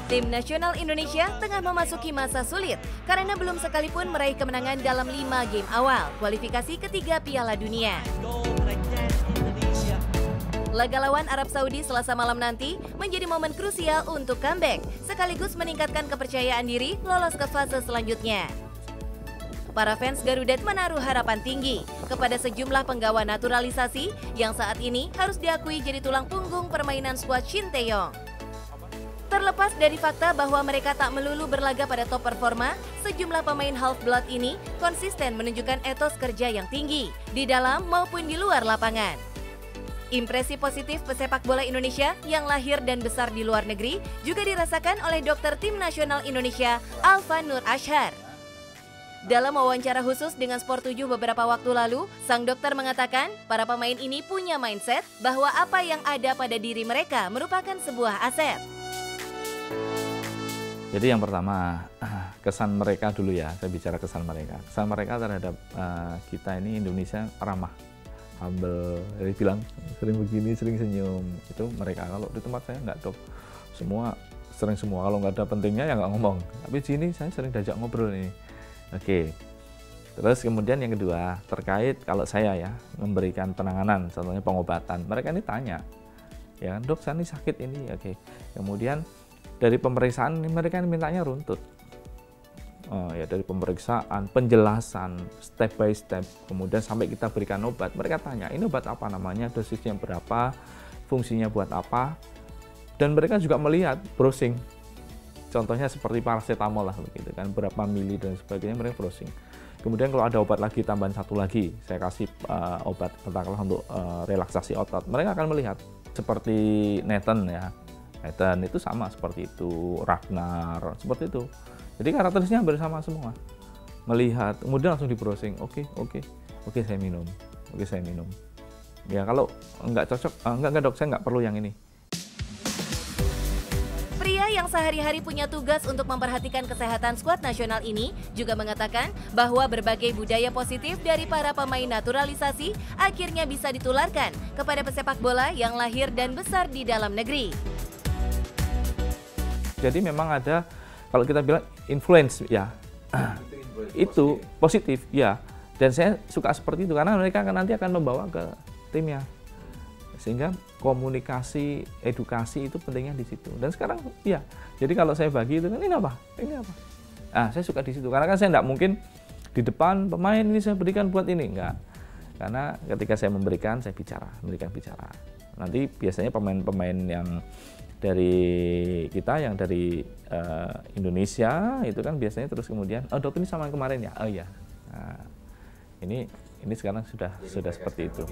Tim nasional Indonesia tengah memasuki masa sulit karena belum sekalipun meraih kemenangan dalam 5 game awal kualifikasi ketiga Piala Dunia. Laga lawan Arab Saudi Selasa malam nanti menjadi momen krusial untuk comeback, sekaligus meningkatkan kepercayaan diri lolos ke fase selanjutnya. Para fans Garuda menaruh harapan tinggi kepada sejumlah penggawa naturalisasi yang saat ini harus diakui jadi tulang punggung permainan skuad Shin Tae-yong. Terlepas dari fakta bahwa mereka tak melulu berlaga pada top performa, sejumlah pemain half-blood ini konsisten menunjukkan etos kerja yang tinggi di dalam maupun di luar lapangan. Impresi positif pesepak bola Indonesia yang lahir dan besar di luar negeri juga dirasakan oleh dokter tim nasional Indonesia, Alvan Nur Ashar. Dalam wawancara khusus dengan Sport 7 beberapa waktu lalu, sang dokter mengatakan para pemain ini punya mindset bahwa apa yang ada pada diri mereka merupakan sebuah aset. Jadi yang pertama, kesan mereka dulu ya, saya bicara kesan mereka. Kesan mereka terhadap kita ini Indonesia ramah, humble, jadi bilang sering begini, sering senyum. Itu mereka, kalau di tempat saya nggak dok, semua, kalau nggak ada pentingnya ya nggak ngomong. Tapi di sini saya sering diajak ngobrol ini. Oke, terus kemudian yang kedua, terkait kalau saya ya, memberikan penanganan, contohnya pengobatan. Mereka ini tanya, ya dok saya ini sakit ini, oke. Kemudian dari pemeriksaan mereka mintanya runtut, ya dari pemeriksaan, penjelasan, step by step, kemudian sampai kita berikan obat. Mereka tanya, ini obat apa namanya, dosisnya berapa, fungsinya buat apa, dan mereka juga melihat browsing, contohnya seperti paracetamol lah begitu kan, berapa mili dan sebagainya, mereka browsing. Kemudian kalau ada obat lagi, tambahan satu lagi, saya kasih obat katakanlah untuk relaksasi otot, mereka akan melihat seperti Nathan ya. Nathan itu sama seperti itu, Ragnar seperti itu. Jadi karakteristiknya hampir sama semua. Melihat, kemudian langsung di browsing. Oke, saya minum. Ya kalau nggak cocok, enggak dok, saya nggak perlu yang ini. Pria yang sehari-hari punya tugas untuk memperhatikan kesehatan skuad nasional ini juga mengatakan bahwa berbagai budaya positif dari para pemain naturalisasi akhirnya bisa ditularkan kepada pesepak bola yang lahir dan besar di dalam negeri. Jadi memang ada, kalau kita bilang influence ya, itu positif ya. Dan saya suka seperti itu karena mereka nanti akan membawa ke timnya. Sehingga komunikasi, edukasi itu pentingnya di situ. Dan sekarang ya, jadi kalau saya bagi itu kan ini apa? Saya suka di situ karena kan saya tidak mungkin di depan pemain ini saya berikan buat ini, enggak. Karena ketika saya memberikan, saya memberikan bicara. Nanti biasanya pemain-pemain yang dari kita, yang dari Indonesia itu kan biasanya terus kemudian, oh dok ini sama yang kemarin ya, oh iya. Nah, ini sekarang sudah seperti itu.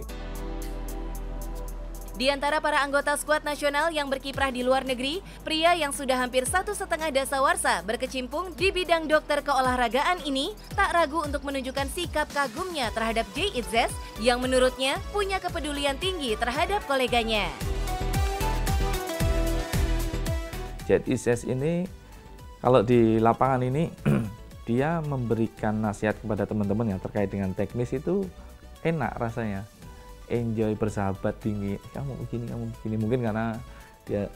Di antara para anggota skuad nasional yang berkiprah di luar negeri, pria yang sudah hampir 1,5 dasawarsa berkecimpung di bidang dokter keolahragaan ini tak ragu untuk menunjukkan sikap kagumnya terhadap Jay Itzes yang menurutnya punya kepedulian tinggi terhadap koleganya. Jay Itzes ini kalau di lapangan ini dia memberikan nasihat kepada teman-teman yang terkait dengan teknis itu enak rasanya. Enjoy, bersahabat, tinggi, kamu begini, mungkin karena dia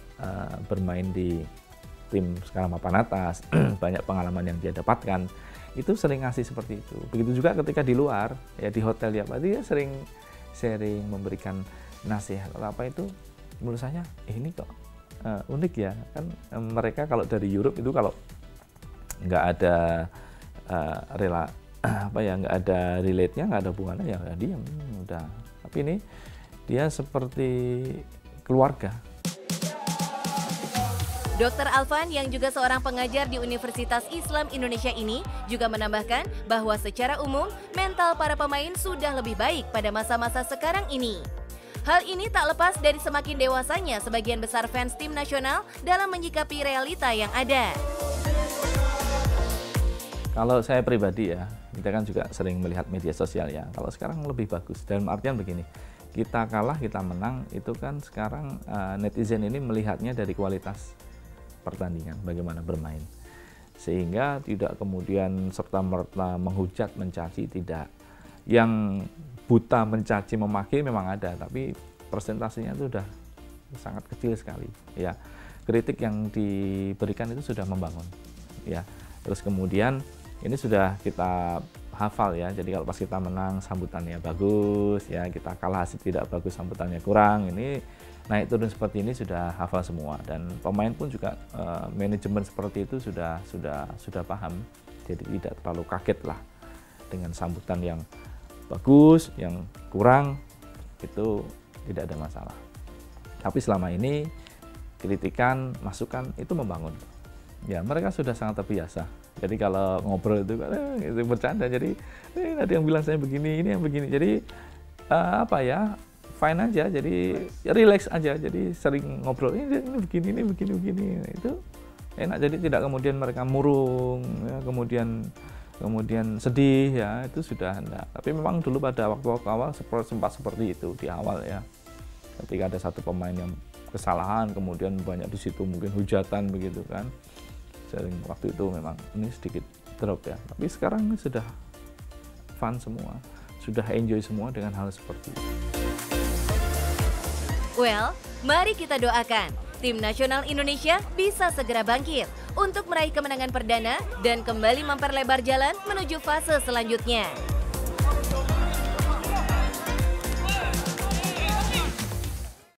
bermain di tim sekarang papan atas, banyak pengalaman yang dia dapatkan, itu sering ngasih seperti itu. Begitu juga ketika di luar, ya di hotel ya, dia sering memberikan nasihat. Apa itu menurut saya, ini kok unik ya, kan mereka kalau dari Europe itu kalau nggak ada nggak ada relate-nya, nggak ada hubungannya, ya diam, udah. Tapi ini dia seperti keluarga. Dr. Alvan yang juga seorang pengajar di Universitas Islam Indonesia ini juga menambahkan bahwa secara umum mental para pemain sudah lebih baik pada masa-masa sekarang ini. Hal ini tak lepas dari semakin dewasanya sebagian besar fans tim nasional dalam menyikapi realita yang ada. Kalau saya pribadi ya, kita kan juga sering melihat media sosial ya. Kalau sekarang lebih bagus, dalam artian begini, kita kalah, kita menang, itu kan sekarang netizen ini melihatnya dari kualitas pertandingan, bagaimana bermain. Sehingga tidak kemudian serta-merta menghujat, mencaci, tidak. Yang buta mencaci, memaki memang ada, tapi persentasenya itu sudah sangat kecil sekali ya. kritik yang diberikan itu sudah membangun ya. Terus kemudian ini sudah kita hafal ya, jadi kalau pas kita menang sambutannya bagus ya, kita kalah hasil tidak bagus sambutannya kurang, ini naik turun seperti ini sudah hafal semua, dan pemain pun juga manajemen seperti itu sudah paham, jadi tidak terlalu kaget lah dengan sambutan yang bagus, yang kurang itu tidak ada masalah. Tapi selama ini kritikan, masukan itu membangun. Ya, mereka sudah sangat terbiasa. Jadi kalau ngobrol itu bercanda. Jadi ada yang bilang saya begini, ini yang begini. Jadi apa ya, fine aja. Jadi relax aja. Jadi sering ngobrol ini begini, ini begini. Itu enak. Jadi tidak kemudian mereka murung, ya, kemudian sedih ya, itu sudah enggak. Tapi memang dulu pada waktu awal sempat seperti itu di awal ya. Ketika ada satu pemain yang kesalahan, kemudian banyak di situ mungkin hujatan begitu kan. Sering waktu itu memang ini sedikit drop ya. Tapi sekarang sudah fun semua, sudah enjoy semua dengan hal seperti itu. Well, mari kita doakan tim nasional Indonesia bisa segera bangkit untuk meraih kemenangan perdana dan kembali memperlebar jalan menuju fase selanjutnya.